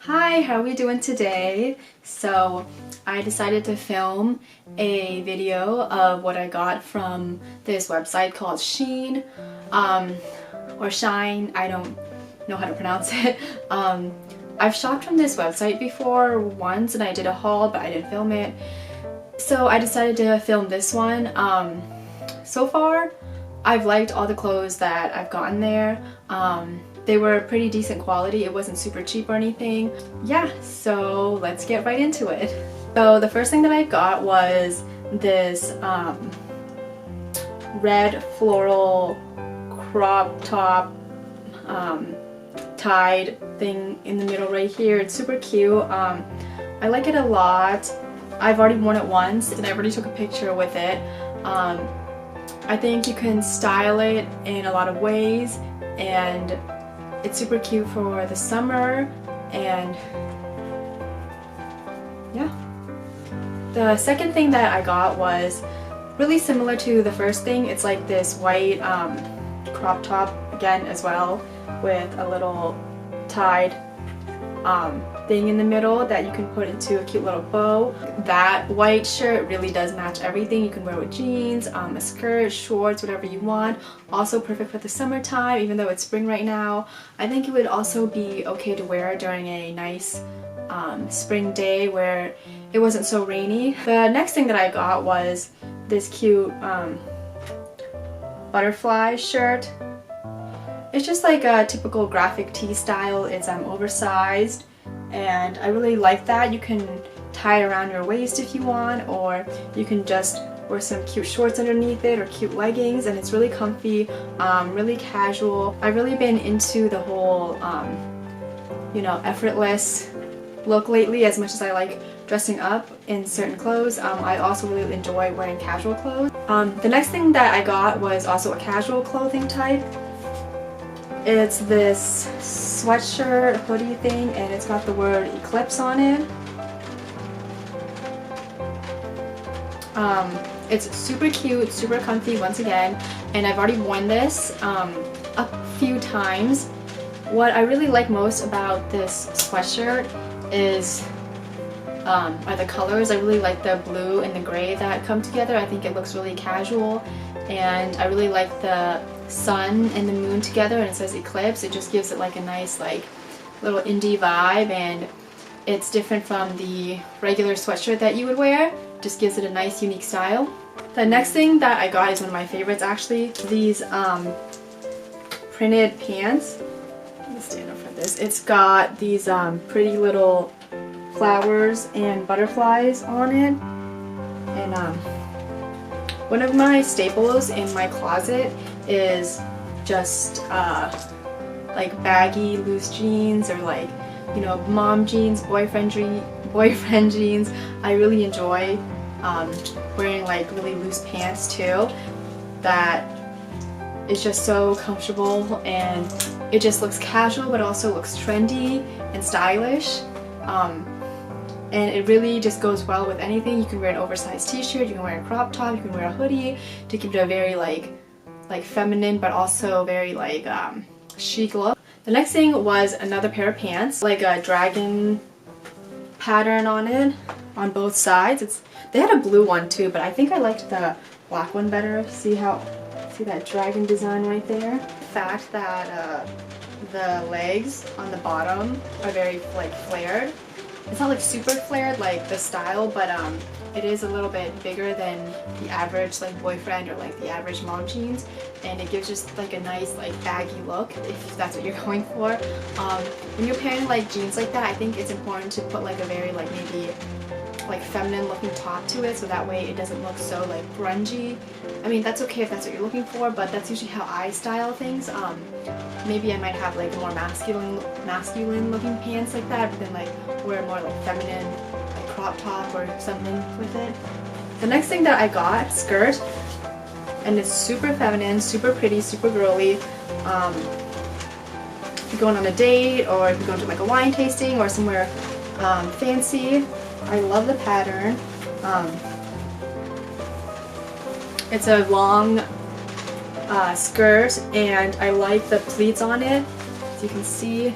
Hi, how are we doing today? So I decided to film a video of what I got from this website called SHEIN or SHEIN. I don't know how to pronounce it. I've shopped from this website before once and I did a haul, but I didn't film it. So I decided to film this one. So far, I've liked all the clothes that I've gotten there. They were pretty decent quality. It wasn't super cheap or anything. Yeah, so let's get right into it. So the first thing that I got was this red floral crop top tied thing in the middle right here. It's super cute. I like it a lot. I've already worn it once and I already took a picture with it. I think you can style it in a lot of ways, and it's super cute for the summer. And yeah. The second thing that I got was really similar to the first thing. It's like this white crop top again as well, with a little tied thing in the middle that you can put into a cute little bow. That white shirt really does match everything. You can wear it with jeans, a skirt, shorts, whatever you want. Also perfect for the summertime, even though it's spring right now. I think it would also be okay to wear during a nice spring day where it wasn't so rainy. The next thing that I got was this cute butterfly shirt. It's just like a typical graphic tee style. It's oversized, and I really like that. You can tie it around your waist if you want, or you can just wear some cute shorts underneath it or cute leggings, and it's really comfy, really casual. I've really been into the whole you know, effortless look lately. As much as I like dressing up in certain clothes, I also really enjoy wearing casual clothes. The next thing that I got was also a casual clothing type. It's this sweatshirt hoodie thing, and it's got the word Eclipse on it. It's super cute, super comfy once again, and I've already worn this a few times. What I really like most about this sweatshirt is are the colors. I really like the blue and the gray that come together. I think it looks really casual, and I really like the sun and the moon together, and it says Eclipse. It just gives it like a nice like little indie vibe, and it's different from the regular sweatshirt that you would wear. Just gives it a nice unique style. The next thing that I got is one of my favorites actually. These printed pants. Let me stand up for this. It's got these pretty little flowers and butterflies on it, and one of my staples in my closet is just like baggy loose jeans, or like, you know, mom jeans, boyfriend jeans. I really enjoy wearing like really loose pants too. That is just so comfortable, and it just looks casual but also looks trendy and stylish. And it really just goes well with anything. You can wear an oversized t-shirt, you can wear a crop top, you can wear a hoodie to keep it a very like feminine but also very like chic look. The next thing was another pair of pants, like a dragon pattern on it on both sides. They had a blue one too, but I think I liked the black one better. See that dragon design right there? The fact that the legs on the bottom are very like flared. It's not like super flared like the style, but it is a little bit bigger than the average like boyfriend or like the average mom jeans, and it gives just like a nice like baggy look if that's what you're going for. When you're pairing like jeans like that, I think it's important to put like a very like maybe like feminine looking top to it, so that way it doesn't look so like grungy. I mean, that's okay if that's what you're looking for, but that's usually how I style things. Maybe I might have like more masculine looking pants like that, but then like wear more like feminine like crop top or something with it. The next thing that I got, skirt, and it's super feminine, super pretty, super girly. If you're going on a date, or if you're going to like a wine tasting or somewhere fancy. I love the pattern. It's a long skirt, and I like the pleats on it. As you can see,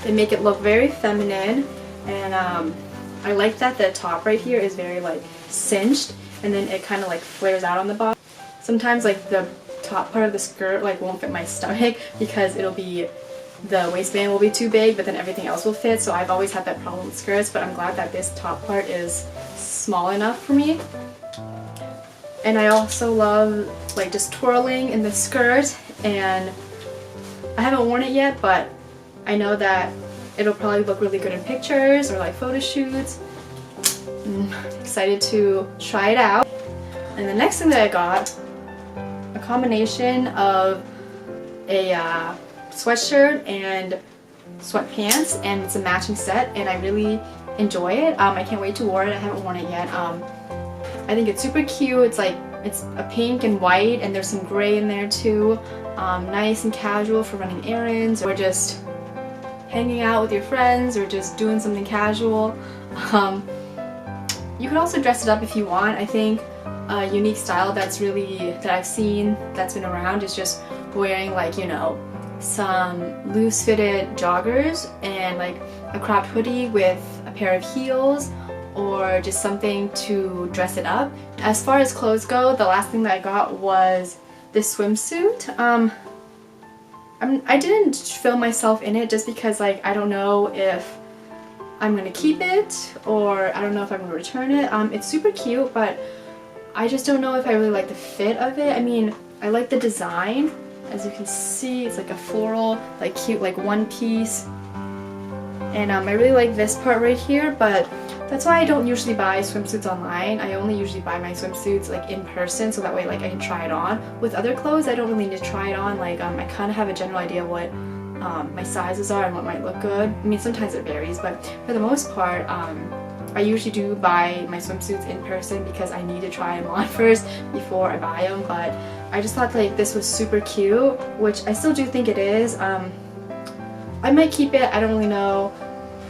They make it look very feminine, and I like that the top right here is very like cinched, and then it kind of like flares out on the bottom. Sometimes like the top part of the skirt like won't fit my stomach because the waistband will be too big, but then everything else will fit. So I've always had that problem with skirts, but I'm glad that this top part is small enough for me. And I also love like just twirling in the skirt, and I haven't worn it yet, but I know that it'll probably look really good in pictures or like photo shoots. I'm excited to try it out. And the next thing that I got, a combination of a sweatshirt and sweatpants, and it's a matching set, and I really enjoy it. I can't wait to wear it. I haven't worn it yet. I think it's super cute. It's a pink and white, and there's some gray in there too. Nice and casual for running errands or just hanging out with your friends or just doing something casual. You could also dress it up if you want. I think a unique style that I've seen that's been around is just wearing like, you know, some loose fitted joggers and like a cropped hoodie with a pair of heels, or just something to dress it up. As far as clothes go, the last thing that I got was this swimsuit. I didn't film myself in it just because like I don't know if I'm gonna keep it or I don't know if I'm gonna return it. It's super cute, but I just don't know if I really like the fit of it. I mean, I like the design. As you can see, it's like a floral, like cute, like one piece. And I really like this part right here, but that's why I don't usually buy swimsuits online. I only usually buy my swimsuits like in person, so that way like I can try it on. With other clothes, I don't really need to try it on. Like I kind of have a general idea what my sizes are and what might look good. I mean, sometimes it varies, but for the most part, I usually do buy my swimsuits in person because I need to try them on first before I buy them. But I just thought like this was super cute, which I still do think it is. I might keep it, I don't really know.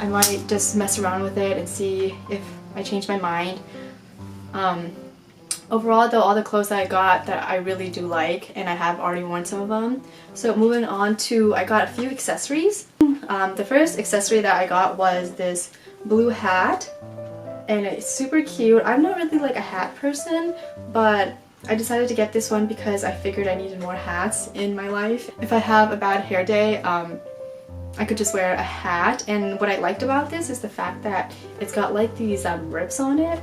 I might just mess around with it and see if I change my mind. Overall though, all the clothes that I got that I really do like, and I have already worn some of them. So moving on to, I got a few accessories. The first accessory that I got was this blue hat, and it's super cute. I'm not really like a hat person, but I decided to get this one because I figured I needed more hats in my life. If I have a bad hair day, I could just wear a hat. And what I liked about this is the fact that it's got like these rips on it.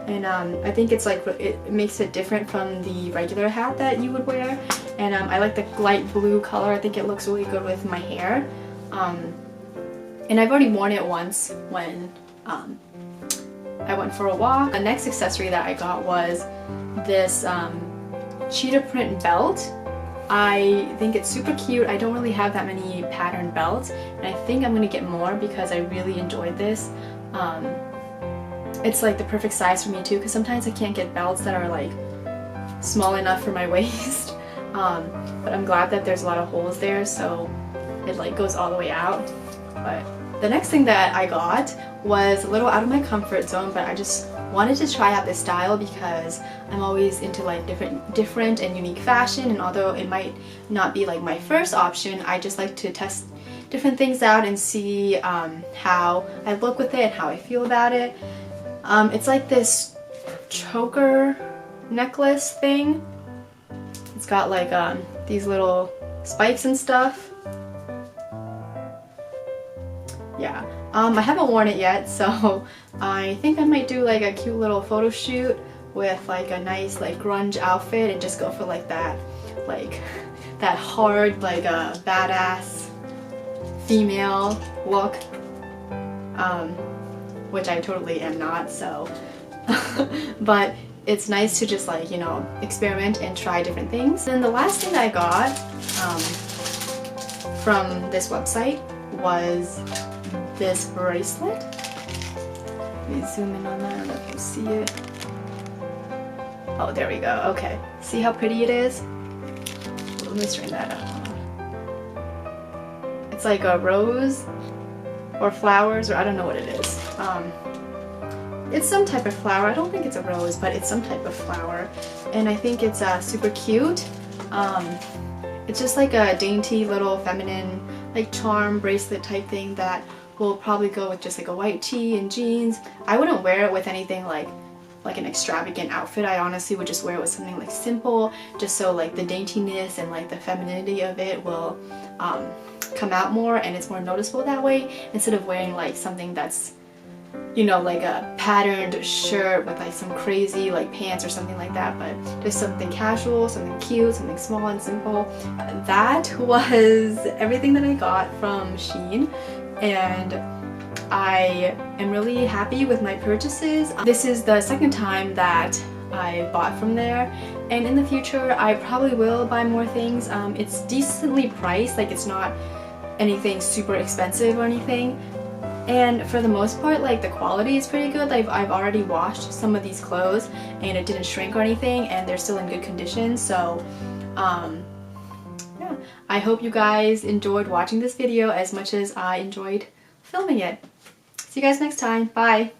And I think it's like, it makes it different from the regular hat that you would wear. And I like the light blue color. I think it looks really good with my hair. And I've already worn it once when I went for a walk. The next accessory that I got was this cheetah print belt. I think it's super cute. I don't really have that many pattern belts, and I think I'm gonna get more because I really enjoyed this. It's like the perfect size for me too, because sometimes I can't get belts that are like small enough for my waist. But I'm glad that there's a lot of holes there, so it like goes all the way out. But the next thing that I got was a little out of my comfort zone, but I just wanted to try out this style because I'm always into like different and unique fashion, and although it might not be like my first option, I just like to test different things out and see how I look with it and how I feel about it. It's like this choker necklace thing. It's got like these little spikes and stuff. Yeah, I haven't worn it yet, so I think I might do like a cute little photo shoot with like a nice like grunge outfit and just go for like that hard like a badass female look, which I totally am not, so but it's nice to just like, you know, experiment and try different things. And the last thing that I got from this website was this bracelet. Let me zoom in on that, I don't know if you see it. Oh, there we go. Okay. See how pretty it is? Let me straighten that up. It's like a rose or flowers, or I don't know what it is. It's some type of flower. I don't think it's a rose, but it's some type of flower. And I think it's super cute. It's just like a dainty little feminine like charm bracelet type thing that will probably go with just like a white tee and jeans. I wouldn't wear it with anything like an extravagant outfit. I honestly would just wear it with something like simple, just so like the daintiness and like the femininity of it will come out more and it's more noticeable that way, instead of wearing like something that's, you know, like a patterned shirt with like some crazy like pants or something like that, but just something casual, something cute, something small and simple. That was everything that I got from SHEIN, and I am really happy with my purchases. This is the second time that I bought from there, and in the future I probably will buy more things. It's decently priced, like it's not anything super expensive or anything, and for the most part like the quality is pretty good. Like I've already washed some of these clothes and it didn't shrink or anything, and they're still in good condition. So yeah, I hope you guys enjoyed watching this video as much as I enjoyed filming it. See you guys next time. Bye!